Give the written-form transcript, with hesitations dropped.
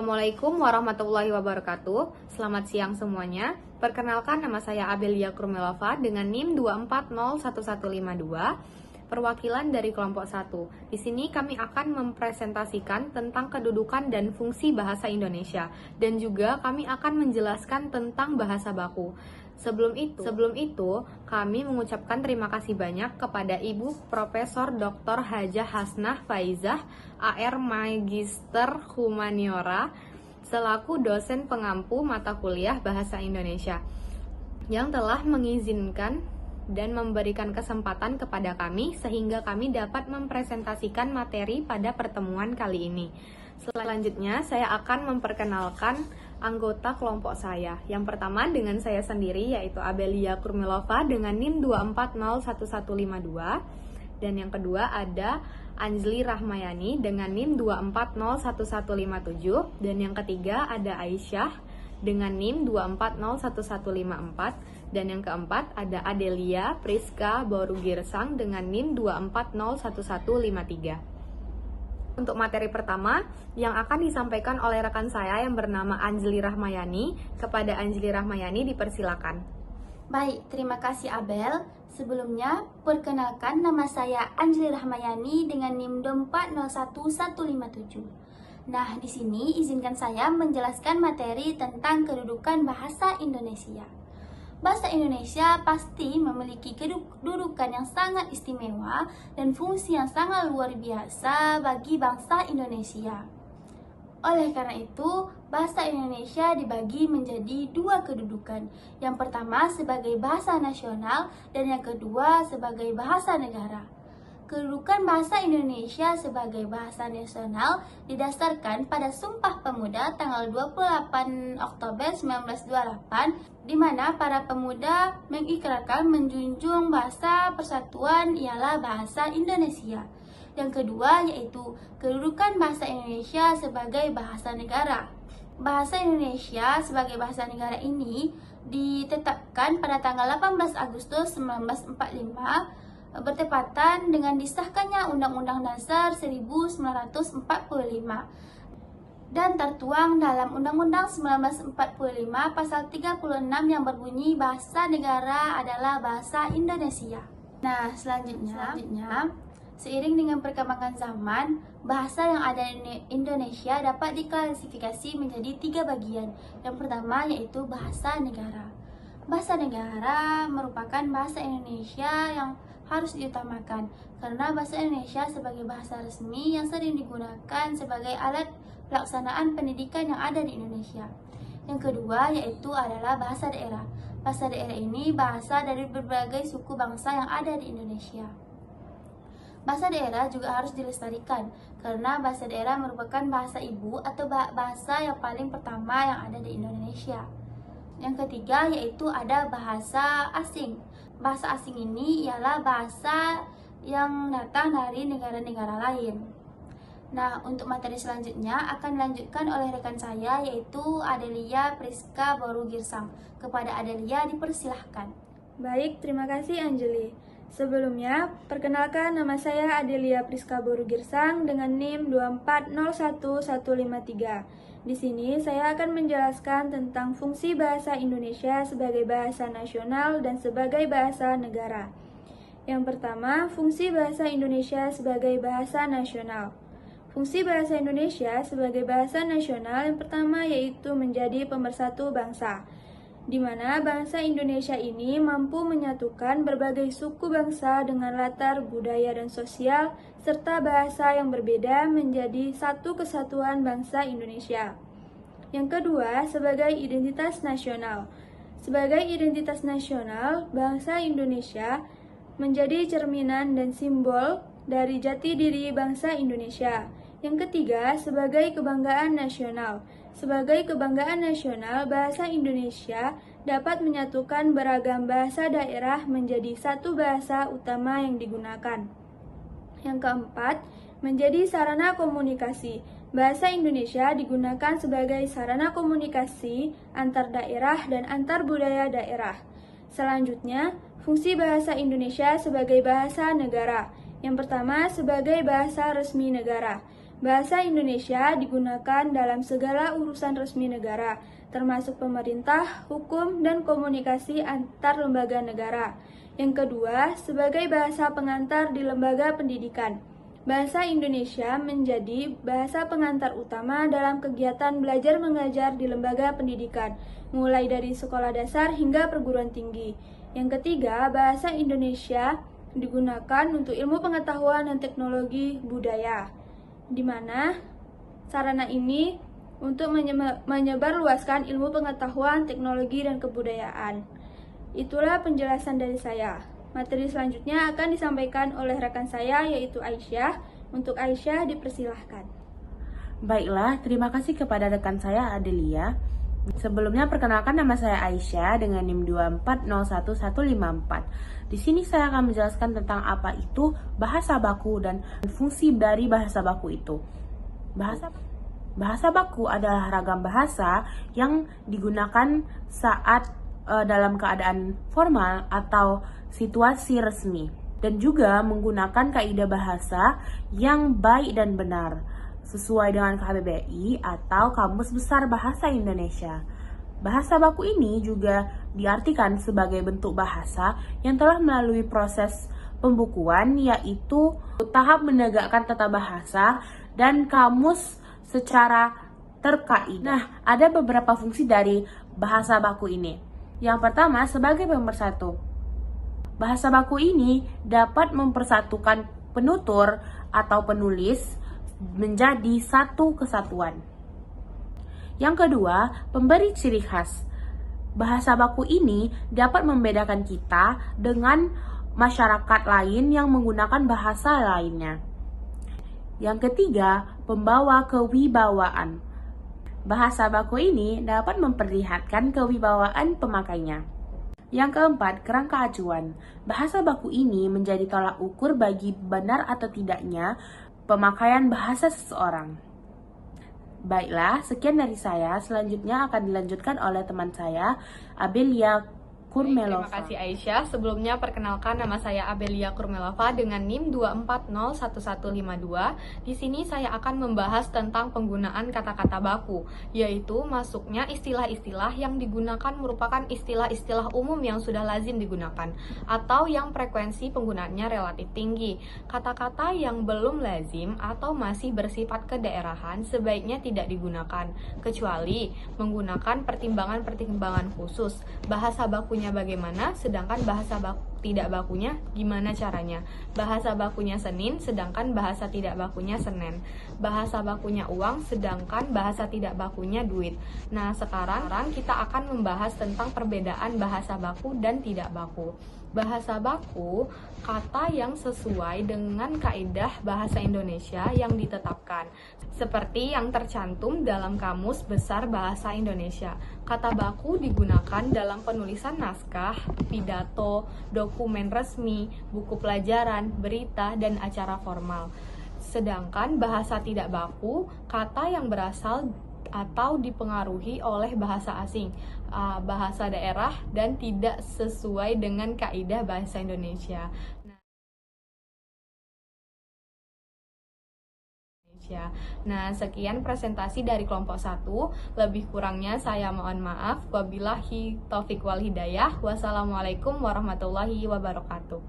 Assalamualaikum warahmatullahi wabarakatuh. Selamat siang semuanya. Perkenalkan, nama saya Abelia Kurmelova dengan NIM 2401152, perwakilan dari kelompok 1. Di sini kami akan mempresentasikan tentang kedudukan dan fungsi bahasa Indonesia, dan juga kami akan menjelaskan tentang bahasa baku. Sebelum itu, kami mengucapkan terima kasih banyak kepada Ibu Profesor Dr. Hajah Hasnah Faizah, AR Magister Humaniora, selaku dosen pengampu mata kuliah Bahasa Indonesia, yang telah mengizinkan dan memberikan kesempatan kepada kami sehingga kami dapat mempresentasikan materi pada pertemuan kali ini. Selanjutnya, saya akan memperkenalkan anggota kelompok saya. Yang pertama dengan saya sendiri, yaitu Abelia Kurmelova dengan NIM 2401152. Dan yang kedua ada Anjli Rahmayani dengan NIM 2401157. Dan yang ketiga ada Aisyah dengan NIM 2401154. Dan yang keempat ada Adelia Priska Borugirsang dengan NIM 2401153. Untuk materi pertama yang akan disampaikan oleh rekan saya yang bernama Anjli Rahmayani. Kepada Anjli Rahmayani dipersilakan. Baik, terima kasih Abel. Sebelumnya, perkenalkan nama saya Anjli Rahmayani dengan NIM 2401157. Nah, di sini izinkan saya menjelaskan materi tentang kedudukan bahasa Indonesia. Bahasa Indonesia pasti memiliki kedudukan yang sangat istimewa dan fungsi yang sangat luar biasa bagi bangsa Indonesia. Oleh karena itu, bahasa Indonesia dibagi menjadi dua kedudukan. Yang pertama sebagai bahasa nasional dan yang kedua sebagai bahasa negara. Kedudukan bahasa Indonesia sebagai bahasa nasional didasarkan pada Sumpah Pemuda tanggal 28 Oktober 1928, di mana para pemuda mengikrarkan menjunjung bahasa persatuan ialah bahasa Indonesia. Yang kedua yaitu kedudukan bahasa Indonesia sebagai bahasa negara. Bahasa Indonesia sebagai bahasa negara ini ditetapkan pada tanggal 18 Agustus 1945 bertepatan dengan disahkannya Undang-Undang Dasar 1945 dan tertuang dalam Undang-Undang 1945 pasal 36 yang berbunyi bahasa negara adalah bahasa Indonesia. Nah, selanjutnya seiring dengan perkembangan zaman, bahasa yang ada di Indonesia dapat diklasifikasi menjadi tiga bagian. Yang pertama yaitu bahasa negara. Bahasa negara merupakan bahasa Indonesia yang harus diutamakan karena bahasa Indonesia sebagai bahasa resmi yang sering digunakan sebagai alat pelaksanaan pendidikan yang ada di Indonesia. Yang kedua yaitu adalah bahasa daerah. Bahasa daerah ini bahasa dari berbagai suku bangsa yang ada di Indonesia. Bahasa daerah juga harus dilestarikan karena bahasa daerah merupakan bahasa ibu atau bahasa yang paling pertama yang ada di Indonesia. Yang ketiga yaitu ada bahasa asing. Bahasa asing ini ialah bahasa yang datang dari negara-negara lain. Nah, untuk materi selanjutnya akan dilanjutkan oleh rekan saya yaitu Adelia Priska Borugirsang. Kepada Adelia dipersilahkan. Baik, terima kasih Anjli. Sebelumnya, perkenalkan nama saya Adelia Priska Borugirsang dengan NIM 2401153. Di sini saya akan menjelaskan tentang fungsi bahasa Indonesia sebagai bahasa nasional dan sebagai bahasa negara. Yang pertama, fungsi bahasa Indonesia sebagai bahasa nasional. Fungsi bahasa Indonesia sebagai bahasa nasional yang pertama yaitu menjadi pemersatu bangsa, di mana bangsa Indonesia ini mampu menyatukan berbagai suku bangsa dengan latar budaya dan sosial serta bahasa yang berbeda menjadi satu kesatuan bangsa Indonesia. Yang kedua, sebagai identitas nasional. Sebagai identitas nasional, bangsa Indonesia menjadi cerminan dan simbol dari jati diri bangsa Indonesia. Yang ketiga, sebagai kebanggaan nasional. Sebagai kebanggaan nasional, bahasa Indonesia dapat menyatukan beragam bahasa daerah menjadi satu bahasa utama yang digunakan. Yang keempat, menjadi sarana komunikasi. Bahasa Indonesia digunakan sebagai sarana komunikasi antar daerah dan antar budaya daerah. Selanjutnya, fungsi bahasa Indonesia sebagai bahasa negara. Yang pertama, sebagai bahasa resmi negara. Bahasa Indonesia digunakan dalam segala urusan resmi negara, termasuk pemerintah, hukum, dan komunikasi antar lembaga negara. Yang kedua, sebagai bahasa pengantar di lembaga pendidikan. Bahasa Indonesia menjadi bahasa pengantar utama dalam kegiatan belajar mengajar di lembaga pendidikan, mulai dari sekolah dasar hingga perguruan tinggi. Yang ketiga, bahasa Indonesia digunakan untuk ilmu pengetahuan dan teknologi budaya, di mana sarana ini untuk menyebarluaskan ilmu pengetahuan, teknologi, dan kebudayaan. Itulah penjelasan dari saya. Materi selanjutnya akan disampaikan oleh rekan saya, yaitu Aisyah. Untuk Aisyah, dipersilahkan. Baiklah, terima kasih kepada rekan saya Adelia. Sebelumnya perkenalkan, nama saya Aisyah dengan NIM 2401154. Di sini saya akan menjelaskan tentang apa itu bahasa baku dan fungsi dari bahasa baku itu. Bahasa baku adalah ragam bahasa yang digunakan saat dalam keadaan formal atau situasi resmi, dan juga menggunakan kaidah bahasa yang baik dan benar sesuai dengan KBBI atau Kamus Besar Bahasa Indonesia. Bahasa baku ini juga diartikan sebagai bentuk bahasa yang telah melalui proses pembukuan, yaitu tahap menegakkan tata bahasa dan kamus secara terkait. Nah, ada beberapa fungsi dari bahasa baku ini. Yang pertama, sebagai pemersatu. Bahasa baku ini dapat mempersatukan penutur atau penulis menjadi satu kesatuan. Yang kedua, pemberi ciri khas. Bahasa baku ini dapat membedakan kita dengan masyarakat lain yang menggunakan bahasa lainnya. Yang ketiga, pembawa kewibawaan. Bahasa baku ini dapat memperlihatkan kewibawaan pemakainya. Yang keempat, kerangka acuan. Bahasa baku ini menjadi tolak ukur bagi benar atau tidaknya pemakaian bahasa seseorang. Baiklah, sekian dari saya. Selanjutnya akan dilanjutkan oleh teman saya, Abelia Kurmelova. Terima kasih Aisyah. Sebelumnya perkenalkan, nama saya Abelia Kurmelova dengan NIM 2401152. Di sini saya akan membahas tentang penggunaan kata-kata baku, yaitu masuknya istilah-istilah yang digunakan merupakan istilah-istilah umum yang sudah lazim digunakan atau yang frekuensi penggunaannya relatif tinggi. Kata-kata yang belum lazim atau masih bersifat kedaerahan sebaiknya tidak digunakan, kecuali menggunakan pertimbangan-pertimbangan khusus. Bahasa bakunya bagaimana, sedangkan bahasa tidak bakunya gimana caranya. Bahasa bakunya Senin, sedangkan bahasa tidak bakunya Senen. Bahasa bakunya uang, sedangkan bahasa tidak bakunya duit. Nah, sekarang kita akan membahas tentang perbedaan bahasa baku dan tidak baku. Bahasa baku, kata yang sesuai dengan kaidah bahasa Indonesia yang ditetapkan, seperti yang tercantum dalam Kamus Besar Bahasa Indonesia. Kata baku digunakan dalam penulisan naskah, pidato, dokumen resmi, buku pelajaran, berita, dan acara formal. Sedangkan bahasa tidak baku, kata yang berasal atau dipengaruhi oleh bahasa asing, bahasa daerah, dan tidak sesuai dengan kaidah bahasa Indonesia. Nah, sekian presentasi dari kelompok 1. Lebih kurangnya saya mohon maaf. Wabillahi taufiq wal hidayah. Wassalamualaikum warahmatullahi wabarakatuh.